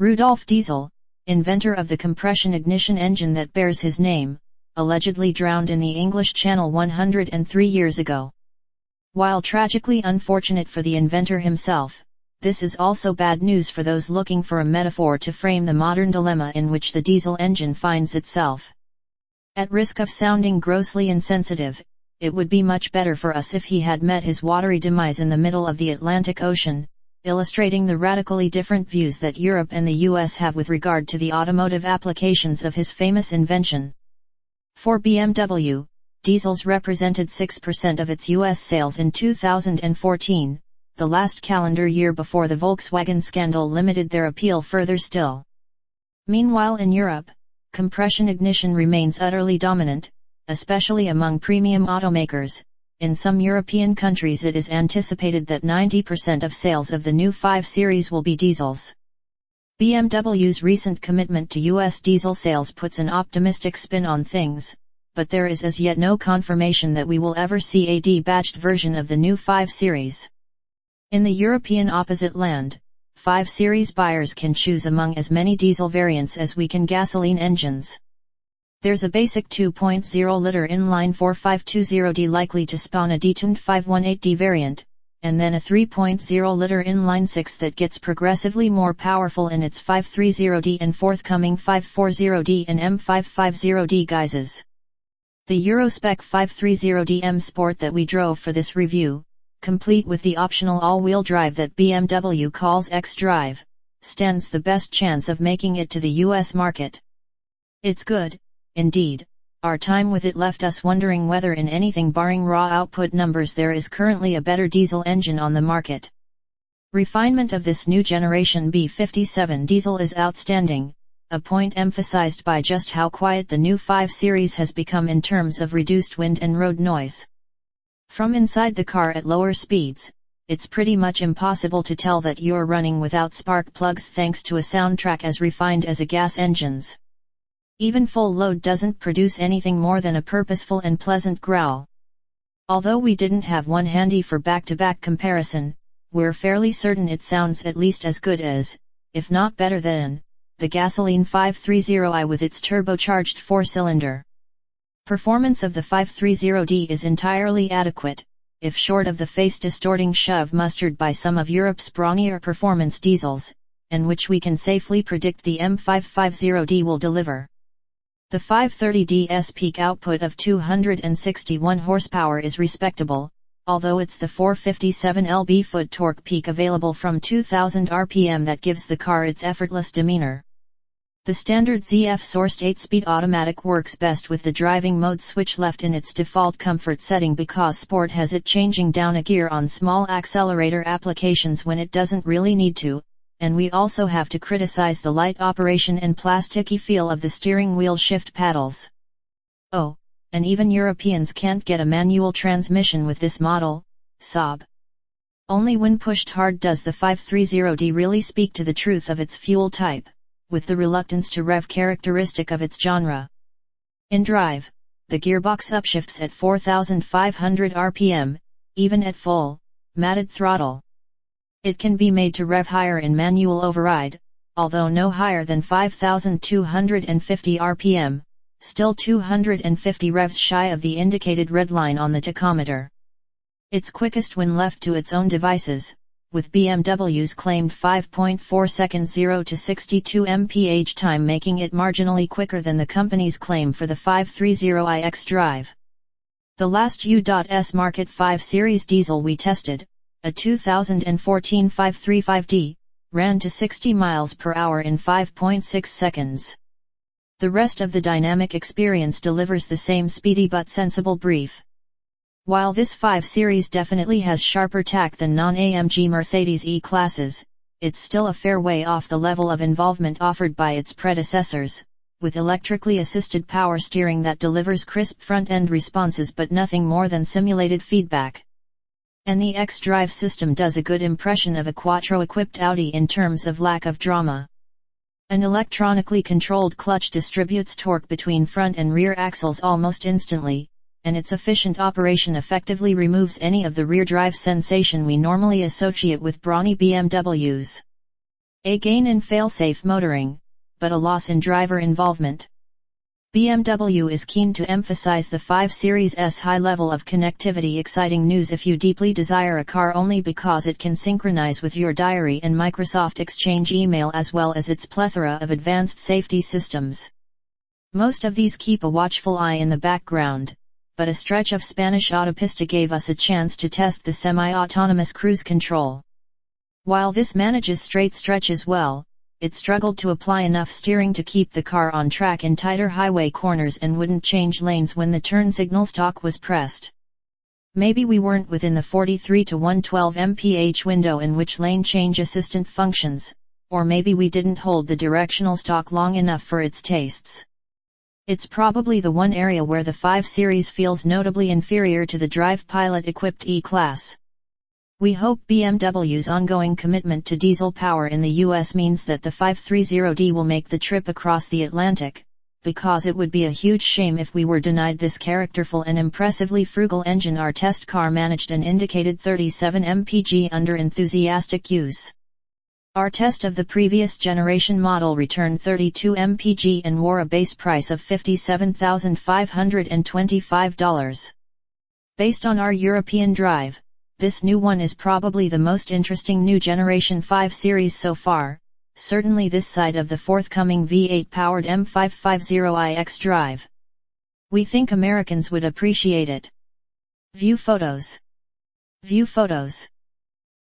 Rudolf Diesel, inventor of the compression ignition engine that bears his name, allegedly drowned in the English Channel 103 years ago. While tragically unfortunate for the inventor himself, this is also bad news for those looking for a metaphor to frame the modern dilemma in which the diesel engine finds itself. At risk of sounding grossly insensitive, it would be much better for us if he had met his watery demise in the middle of the Atlantic Ocean, illustrating the radically different views that Europe and the US have with regard to the automotive applications of his famous invention. For BMW, diesels represented 6% of its US sales in 2014, the last calendar year before the Volkswagen scandal limited their appeal further still. Meanwhile in Europe, compression ignition remains utterly dominant, especially among premium automakers. In some European countries it is anticipated that 90% of sales of the new 5 Series will be diesels. BMW's recent commitment to US diesel sales puts an optimistic spin on things, but there is as yet no confirmation that we will ever see a D-badged version of the new 5 Series. In the European opposite land, 5 Series buyers can choose among as many diesel variants as we can gasoline engines. There's a basic 2.0-liter inline 4520D likely to spawn a detuned 518D variant, and then a 3.0-liter inline 6 that gets progressively more powerful in its 530D and forthcoming 540D and M550D guises. The Euro-spec 530D M Sport that we drove for this review, complete with the optional all-wheel drive that BMW calls X-Drive, stands the best chance of making it to the US market. It's good, indeed. Our time with it left us wondering whether in anything barring raw output numbers there is currently a better diesel engine on the market. Refinement of this new generation B57 diesel is outstanding, a point emphasized by just how quiet the new 5 Series has become in terms of reduced wind and road noise. From inside the car at lower speeds, it's pretty much impossible to tell that you're running without spark plugs thanks to a soundtrack as refined as a gas engine's. Even full load doesn't produce anything more than a purposeful and pleasant growl. Although we didn't have one handy for back-to-back comparison, we're fairly certain it sounds at least as good as, if not better than, the gasoline 530i with its turbocharged 4-cylinder. Performance of the 530D is entirely adequate, if short of the face-distorting shove mustered by some of Europe's brawnier performance diesels, and which we can safely predict the M550D will deliver. The 530D's peak output of 261 horsepower is respectable, although it's the 457 lb-foot torque peak available from 2000 rpm that gives the car its effortless demeanor. The standard ZF-sourced 8-speed automatic works best with the driving mode switch left in its default comfort setting because Sport has it changing down a gear on small accelerator applications when it doesn't really need to, and we also have to criticize the light operation and plasticky feel of the steering wheel shift paddles. Oh, and even Europeans can't get a manual transmission with this model, sob. Only when pushed hard does the 530D really speak to the truth of its fuel type, with the reluctance to rev characteristic of its genre. In drive, the gearbox upshifts at 4,500 rpm, even at full, matted throttle. It can be made to rev higher in manual override, although no higher than 5,250 rpm, still 250 revs shy of the indicated red line on the tachometer. It's quickest when left to its own devices, with BMW's claimed 5.4 seconds 0 to 62 mph time making it marginally quicker than the company's claim for the 530i X-Drive. The last U.S market 5 Series diesel we tested, a 2014 535D, ran to 60 miles per hour in 5.6 seconds. The rest of the dynamic experience delivers the same speedy but sensible brief. While this 5 Series definitely has sharper tack than non-AMG Mercedes E-classes, it's still a fair way off the level of involvement offered by its predecessors, with electrically assisted power steering that delivers crisp front-end responses but nothing more than simulated feedback. And the X-Drive system does a good impression of a Quattro-equipped Audi in terms of lack of drama. An electronically controlled clutch distributes torque between front and rear axles almost instantly, and its efficient operation effectively removes any of the rear drive sensation we normally associate with brawny BMWs. A gain in failsafe motoring, but a loss in driver involvement. BMW is keen to emphasize the 5 Series' high level of connectivity. Exciting news if you deeply desire a car only because it can synchronize with your diary and Microsoft Exchange email as well as its plethora of advanced safety systems. Most of these keep a watchful eye in the background, but a stretch of Spanish autopista gave us a chance to test the semi-autonomous cruise control. While this manages straight stretches well, it struggled to apply enough steering to keep the car on track in tighter highway corners and wouldn't change lanes when the turn signal stalk was pressed. Maybe we weren't within the 43 to 112 mph window in which lane change assistant functions, or maybe we didn't hold the directional stalk long enough for its tastes. It's probably the one area where the 5 Series feels notably inferior to the Drive Pilot-equipped E-Class. We hope BMW's ongoing commitment to diesel power in the US means that the 530D will make the trip across the Atlantic, because it would be a huge shame if we were denied this characterful and impressively frugal engine. Our test car managed an indicated 37 mpg under enthusiastic use. Our test of the previous generation model returned 32 mpg and wore a base price of $57,525. Based on our European drive, this new one is probably the most interesting new generation 5 Series so far, certainly this side of the forthcoming V8-powered M550iX drive. We think Americans would appreciate it. View photos. View photos.